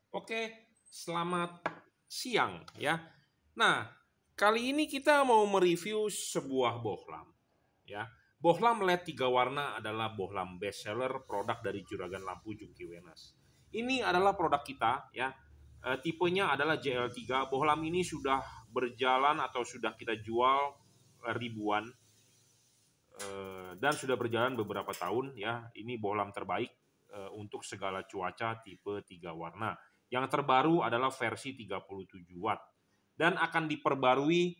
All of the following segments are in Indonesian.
Oke, selamat siang ya. Nah, kali ini kita mau mereview sebuah bohlam ya. Bohlam LED 3 warna adalah bohlam bestseller produk dari Juragan Lampu Jungki Wenas. Ini adalah produk kita ya. Tipenya adalah JL3. Bohlam ini sudah berjalan atau sudah kita jual ribuan dan sudah berjalan beberapa tahun ya. Ini bohlam terbaik untuk segala cuaca tipe 3 warna. Yang terbaru adalah versi 37 watt dan akan diperbarui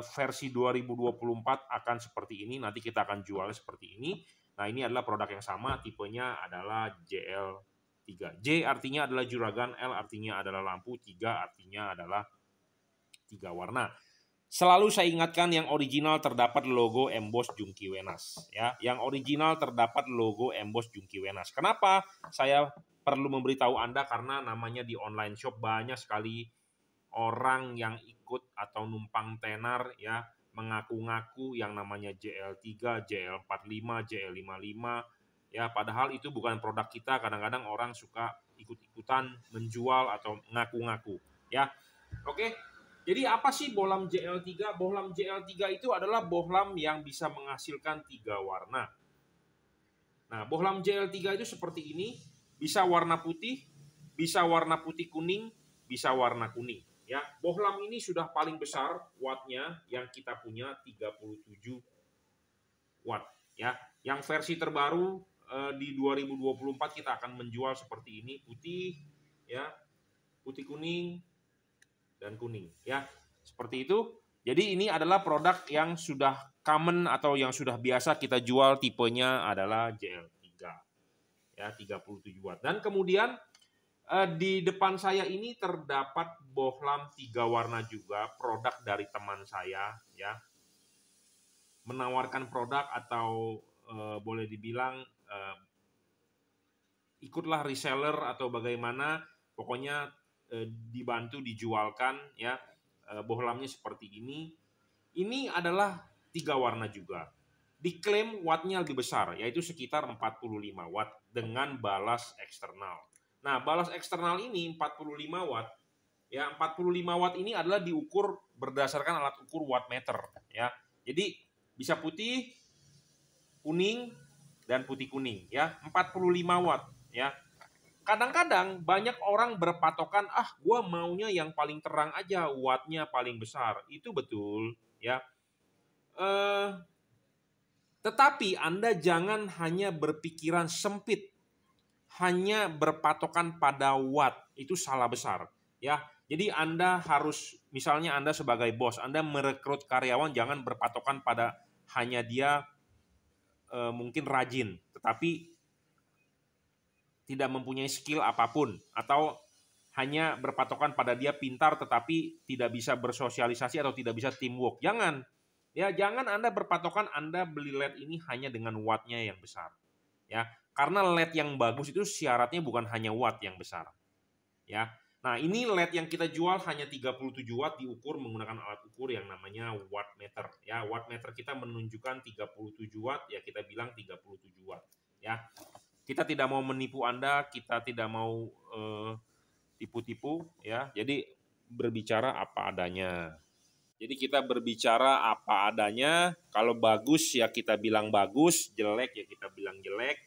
versi 2024 akan seperti ini. Nanti kita akan jual seperti ini. Nah, ini adalah produk yang sama, tipenya adalah JL3. J artinya adalah juragan, L artinya adalah lampu, 3 artinya adalah 3 warna. Selalu saya ingatkan yang original terdapat logo emboss Jungki Wenas ya. Yang original terdapat logo emboss Jungki Wenas. Kenapa saya perlu memberitahu Anda? Karena namanya di online shop banyak sekali orang yang ikut atau numpang tenar ya, mengaku-ngaku yang namanya JL3, JL45, JL55 ya, padahal itu bukan produk kita. Kadang-kadang orang suka ikut-ikutan menjual atau ngaku-ngaku ya. Oke. Jadi apa sih bohlam JL3? Bohlam JL3 itu adalah bohlam yang bisa menghasilkan 3 warna. Nah, bohlam JL3 itu seperti ini, bisa warna putih, bisa warna putih kuning, bisa warna kuning. Ya, bohlam ini sudah paling besar wattnya yang kita punya 37 watt. Ya, yang versi terbaru di 2024 kita akan menjual seperti ini, putih, ya, putih kuning, dan kuning ya, seperti itu. Jadi ini adalah produk yang sudah common atau yang sudah biasa kita jual, tipenya adalah JL3 ya, 37 watt. Dan kemudian di depan saya ini terdapat bohlam 3 warna juga, produk dari teman saya ya, menawarkan produk atau boleh dibilang ikutlah reseller atau bagaimana, pokoknya dibantu dijualkan ya. Bohlamnya seperti ini. Ini adalah 3 warna juga. Diklaim wattnya lebih besar, yaitu sekitar 45 watt dengan balas eksternal. Nah, balas eksternal ini 45 watt. Ya, 45 watt ini adalah diukur berdasarkan alat ukur wattmeter ya. Jadi bisa putih, kuning, dan putih kuning ya. 45 watt ya. Kadang-kadang banyak orang berpatokan, gue maunya yang paling terang aja, wattnya paling besar. Itu betul ya. Tetapi Anda jangan hanya berpikiran sempit, hanya berpatokan pada watt. Itu salah besar ya. Jadi Anda harus, misalnya Anda sebagai bos, Anda merekrut karyawan, jangan berpatokan pada hanya dia mungkin rajin, tetapi tidak mempunyai skill apapun, atau hanya berpatokan pada dia pintar tetapi tidak bisa bersosialisasi atau tidak bisa teamwork. Jangan. Ya, jangan Anda berpatokan Anda beli LED ini hanya dengan wattnya yang besar. Ya, karena LED yang bagus itu syaratnya bukan hanya watt yang besar. Ya. Nah, ini LED yang kita jual hanya 37 watt, diukur menggunakan alat ukur yang namanya wattmeter. Ya, wattmeter kita menunjukkan 37 watt, ya kita bilang 37 watt. Ya. Kita tidak mau menipu Anda, kita tidak mau tipu-tipu ya. Jadi berbicara apa adanya. Jadi kita berbicara apa adanya. Kalau bagus ya kita bilang bagus, jelek ya kita bilang jelek,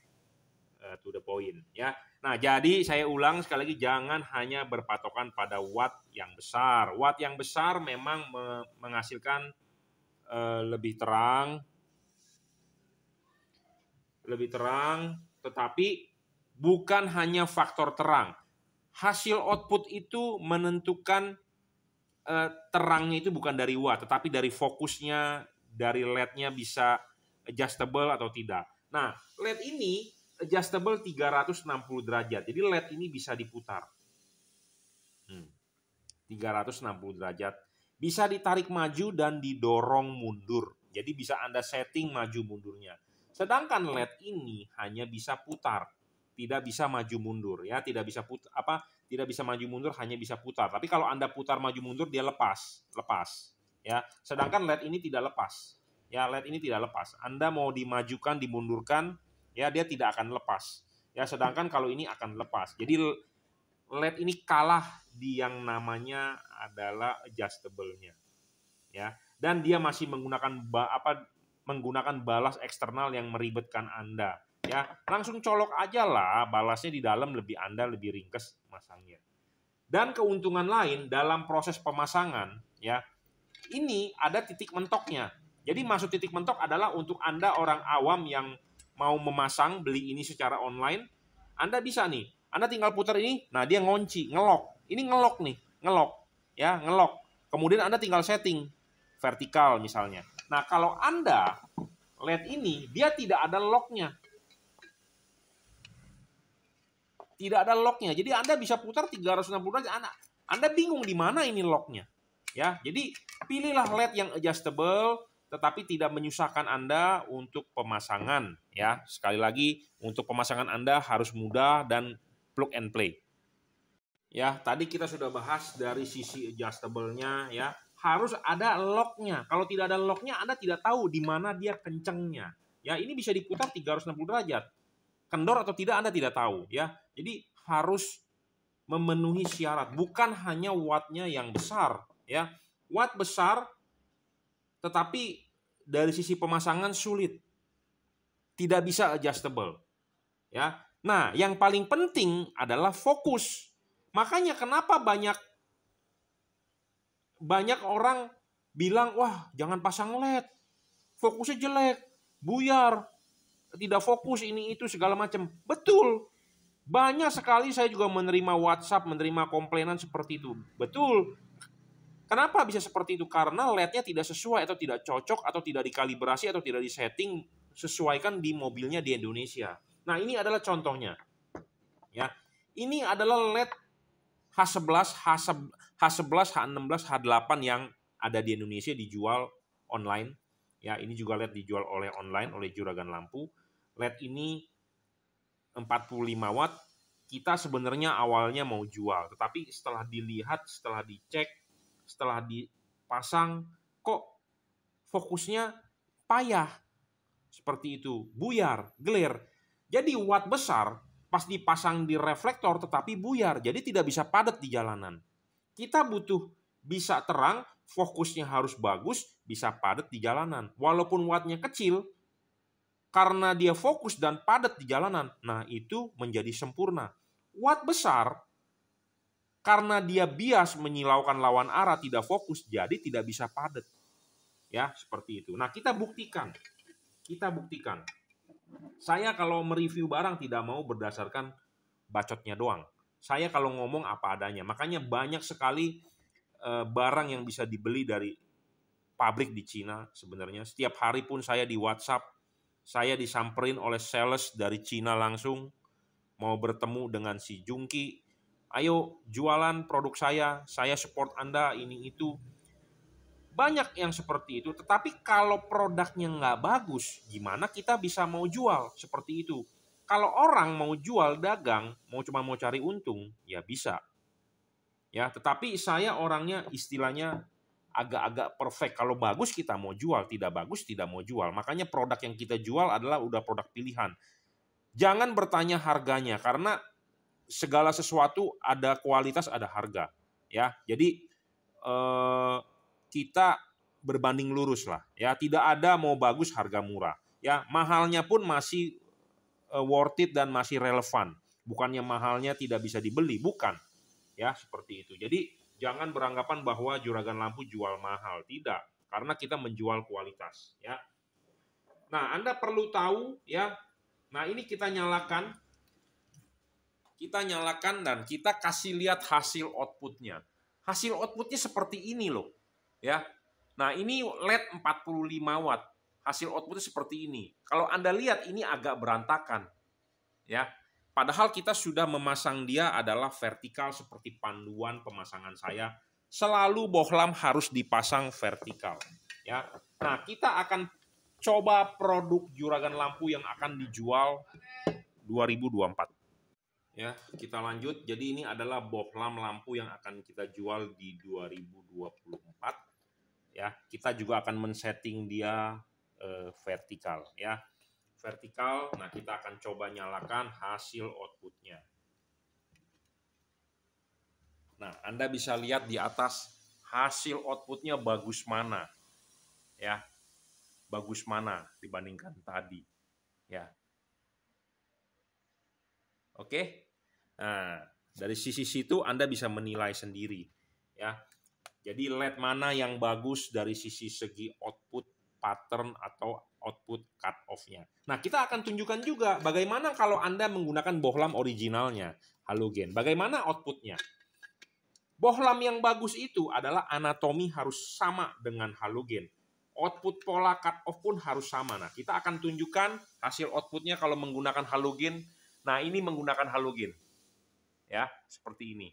to the point ya. Nah, jadi saya ulang sekali lagi, jangan hanya berpatokan pada watt yang besar. Watt yang besar memang menghasilkan lebih terang, tetapi bukan hanya faktor terang. Hasil output itu menentukan terangnya itu bukan dari watt, tetapi dari fokusnya, dari LED-nya bisa adjustable atau tidak. Nah, LED ini adjustable 360 derajat. Jadi LED ini bisa diputar. 360 derajat. Bisa ditarik maju dan didorong mundur. Jadi bisa Anda setting maju mundurnya. Sedangkan LED ini hanya bisa putar, tidak bisa maju mundur ya, tidak bisa maju mundur, hanya bisa putar. Tapi kalau Anda putar maju mundur dia lepas ya. Sedangkan LED ini tidak lepas. Ya, LED ini tidak lepas. Anda mau dimajukan, dimundurkan ya, dia tidak akan lepas. Ya, sedangkan kalau ini akan lepas. Jadi LED ini kalah di yang namanya adalah adjustable-nya, ya. Dan dia masih menggunakan menggunakan balas eksternal yang meribetkan Anda, ya. Langsung colok aja lah, balasnya di dalam Anda lebih ringkes masangnya. Dan keuntungan lain dalam proses pemasangan, ya. Ini ada titik mentoknya. Jadi maksud titik mentok adalah untuk Anda orang awam yang mau memasang, beli ini secara online, Anda bisa nih, Anda tinggal putar ini, nah dia ngunci, ngelok. Ini ngelok nih, ngelok, ya, ngelok. Kemudian Anda tinggal setting vertikal misalnya. Nah, kalau Anda LED ini dia tidak ada locknya. Tidak ada locknya. Jadi Anda bisa putar 360 derajat. Anda bingung di mana ini locknya. Ya, jadi pilihlah LED yang adjustable tetapi tidak menyusahkan Anda untuk pemasangan, ya. Sekali lagi, untuk pemasangan Anda harus mudah dan plug and play. Ya, tadi kita sudah bahas dari sisi adjustable-nya, ya. Harus ada lock-nya. Kalau tidak ada lock-nya, Anda tidak tahu di mana dia kencengnya. Ya, ini bisa diputar 360 derajat. Kendor atau tidak Anda tidak tahu, ya. Jadi harus memenuhi syarat, bukan hanya wattnya yang besar, ya. Watt besar tetapi dari sisi pemasangan sulit. Tidak bisa adjustable, ya. Nah, yang paling penting adalah fokus. Makanya kenapa banyak orang bilang, "Wah, jangan pasang LED. Fokusnya jelek, buyar, tidak fokus ini itu segala macam." Betul. Banyak sekali saya juga menerima WhatsApp, menerima komplainan seperti itu. Betul. Kenapa bisa seperti itu? Karena LED-nya tidak sesuai atau tidak cocok atau tidak dikalibrasi atau tidak disetting sesuaikan di mobilnya di Indonesia. Nah, ini adalah contohnya. Ya. Ini adalah LED H11, H11, H16, H8 yang ada di Indonesia dijual online. Ya, ini juga LED dijual oleh online oleh Juragan Lampu. LED ini 45 watt. Kita sebenarnya awalnya mau jual, tetapi setelah dilihat, setelah dicek, setelah dipasang, kok fokusnya payah. Seperti itu, buyar, glare. Jadi watt besar pas dipasang di reflektor tetapi buyar, jadi tidak bisa padat di jalanan. Kita butuh bisa terang, fokusnya harus bagus, bisa padat di jalanan. Walaupun wattnya kecil, karena dia fokus dan padat di jalanan, nah itu menjadi sempurna. Watt besar, karena dia bias menyilaukan lawan arah, tidak fokus, jadi tidak bisa padat. Ya, seperti itu. Nah, kita buktikan. Saya kalau mereview barang tidak mau berdasarkan bacotnya doang. Saya kalau ngomong apa adanya. Makanya banyak sekali barang yang bisa dibeli dari pabrik di Cina sebenarnya. Setiap hari pun saya di WhatsApp, saya disamperin oleh sales dari Cina langsung, mau bertemu dengan si Jungki. Ayo jualan produk saya support Anda, ini itu. Banyak yang seperti itu, tetapi kalau produknya nggak bagus, gimana kita bisa mau jual seperti itu? Kalau orang mau jual dagang, mau cari untung, ya bisa. Ya, tetapi saya orangnya istilahnya agak-agak perfect. Kalau bagus kita mau jual, tidak bagus tidak mau jual. Makanya produk yang kita jual adalah udah produk pilihan. Jangan bertanya harganya karena segala sesuatu ada kualitas, ada harga. Ya, jadi kita berbanding lurus lah. Ya, tidak ada mau bagus harga murah. Ya, mahalnya pun masih worth it dan masih relevan. Bukannya mahalnya tidak bisa dibeli, bukan. Ya, seperti itu. Jadi jangan beranggapan bahwa Juragan Lampu jual mahal, tidak, karena kita menjual kualitas, ya. Nah, Anda perlu tahu, ya. Nah, ini kita nyalakan dan kita kasih lihat hasil outputnya. Hasil outputnya seperti ini loh, ya. Nah, ini LED 45 watt. Hasil outputnya seperti ini. Kalau Anda lihat ini agak berantakan, ya. Padahal kita sudah memasang dia adalah vertikal seperti panduan pemasangan saya. Selalu bohlam harus dipasang vertikal. Ya. Nah, kita akan coba produk Juragan Lampu yang akan dijual 2024. Ya, kita lanjut. Jadi ini adalah bohlam lampu yang akan kita jual di 2024. Ya, kita juga akan men-setting dia vertikal, ya. Vertikal. Nah, kita akan coba nyalakan hasil outputnya. Nah, Anda bisa lihat di atas hasil outputnya bagus mana, ya, bagus mana dibandingkan tadi, ya. Oke. Nah, dari sisi situ Anda bisa menilai sendiri, ya. Jadi LED mana yang bagus dari sisi segi output pattern atau output cut off-nya. Nah, kita akan tunjukkan juga bagaimana kalau Anda menggunakan bohlam originalnya, halogen. Bagaimana outputnya? Bohlam yang bagus itu adalah anatomi harus sama dengan halogen. Output pola cut off pun harus sama. Nah, kita akan tunjukkan hasil outputnya kalau menggunakan halogen. Nah, ini menggunakan halogen. Ya, seperti ini.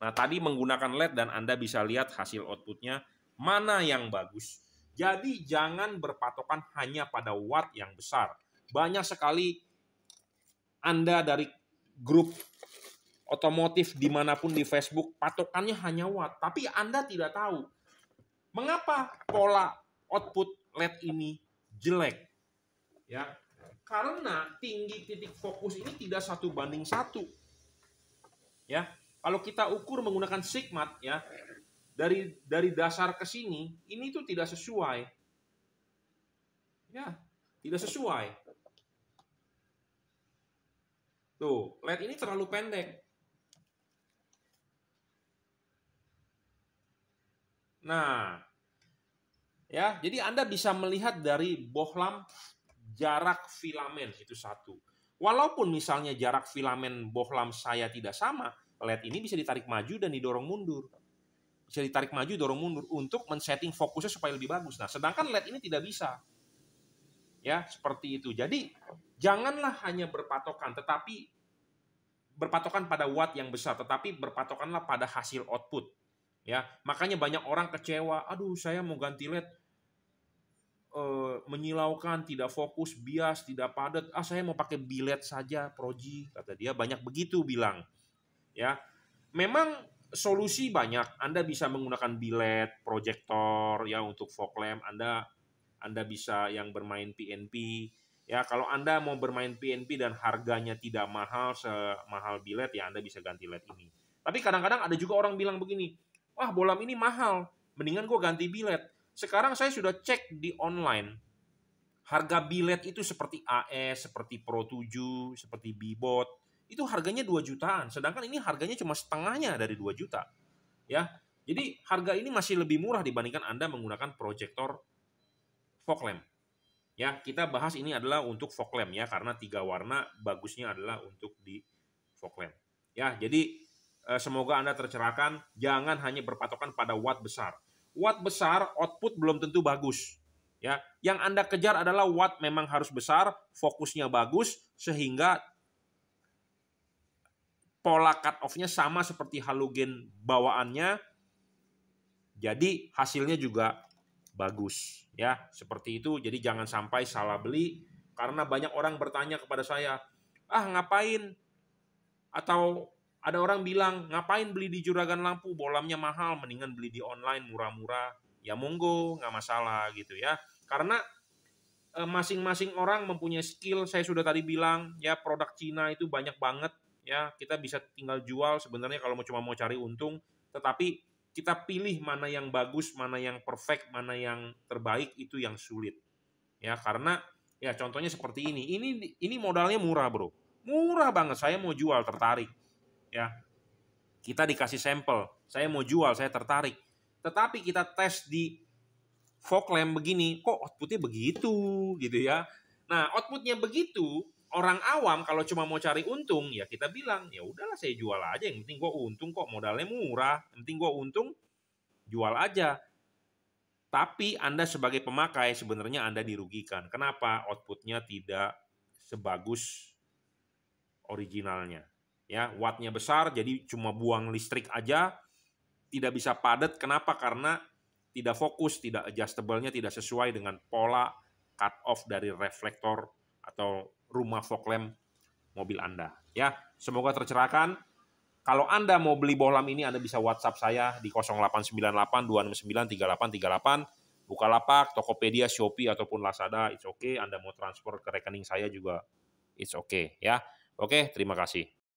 Nah, tadi menggunakan LED dan Anda bisa lihat hasil outputnya mana yang bagus. Jadi jangan berpatokan hanya pada watt yang besar. Banyak sekali Anda dari grup otomotif dimanapun di Facebook, patokannya hanya watt. Tapi Anda tidak tahu mengapa pola output LED ini jelek. Ya, karena tinggi titik fokus ini tidak 1:1. Ya, kalau kita ukur menggunakan sigmat, ya, dari dasar ke sini, ini tuh tidak sesuai. Ya, tidak sesuai. Tuh, LED ini terlalu pendek. Nah, ya, jadi Anda bisa melihat dari bohlam jarak filamen itu satu. Walaupun misalnya jarak filamen bohlam saya tidak sama, LED ini bisa ditarik maju dan didorong mundur. Bisa ditarik maju, dorong mundur untuk men-setting fokusnya supaya lebih bagus. Nah, sedangkan LED ini tidak bisa. Ya, seperti itu. Jadi, janganlah hanya berpatokan, tetapi berpatokan pada watt yang besar, tetapi berpatokanlah pada hasil output. Ya, makanya banyak orang kecewa, aduh saya mau ganti LED, menyilaukan, tidak fokus, bias, tidak padat. Saya mau pakai bilet saja, Proji, kata dia. Banyak begitu bilang. Ya, memang solusi banyak. Anda bisa menggunakan bilet, proyektor, ya untuk fog lamp. Anda bisa yang bermain PNP. Ya, kalau Anda mau bermain PNP dan harganya tidak mahal semahal bilet, ya Anda bisa ganti LED ini. Tapi kadang-kadang ada juga orang bilang begini, wah bohlam ini mahal, mendingan gue ganti bilet. Sekarang saya sudah cek di online, harga bilet itu seperti AS, seperti Pro 7, seperti Bibot, itu harganya 2 jutaan, sedangkan ini harganya cuma setengahnya dari 2 juta. Ya, jadi harga ini masih lebih murah dibandingkan Anda menggunakan proyektor fog lamp. Ya, kita bahas ini adalah untuk fog lamp ya, karena 3 warna bagusnya adalah untuk di fog lamp. Ya, jadi semoga Anda tercerahkan, jangan hanya berpatokan pada watt besar. Watt besar, output belum tentu bagus. Ya, yang Anda kejar adalah watt memang harus besar, fokusnya bagus, sehingga pola cut off-nya sama seperti halogen bawaannya, jadi hasilnya juga bagus. Ya, seperti itu. Jadi jangan sampai salah beli, karena banyak orang bertanya kepada saya, ngapain? Atau ada orang bilang, ngapain beli di Juragan Lampu, bohlamnya mahal, mendingan beli di online murah-murah. Ya monggo, nggak masalah gitu ya. Karena masing-masing orang mempunyai skill, saya sudah tadi bilang, ya produk Cina itu banyak banget, ya kita bisa tinggal jual sebenarnya kalau cuma mau cari untung, tetapi kita pilih mana yang bagus, mana yang perfect, mana yang terbaik, itu yang sulit. Ya, karena ya contohnya seperti ini. Ini modalnya murah, Bro. Murah banget, saya mau jual, tertarik. Ya, kita dikasih sampel, saya mau jual, saya tertarik. Tetapi kita tes di fog lamp begini, kok outputnya begitu gitu ya. Nah, outputnya begitu, orang awam kalau cuma mau cari untung, ya kita bilang, ya udahlah saya jual aja, yang penting gue untung kok, modalnya murah, yang penting gue untung, jual aja. Tapi Anda sebagai pemakai sebenarnya Anda dirugikan. Kenapa? Outputnya tidak sebagus originalnya. Ya, wattnya besar, jadi cuma buang listrik aja, tidak bisa padat. Kenapa? Karena tidak fokus, tidak adjustable-nya tidak sesuai dengan pola cut off dari reflektor atau rumah fog lamp mobil Anda. Ya, semoga tercerahkan. Kalau Anda mau beli bohlam ini, Anda bisa WhatsApp saya di 0898 269 3838, Bukalapak, Tokopedia, Shopee ataupun Lazada, it's okay. Anda mau transfer ke rekening saya juga, it's okay ya. Oke, terima kasih.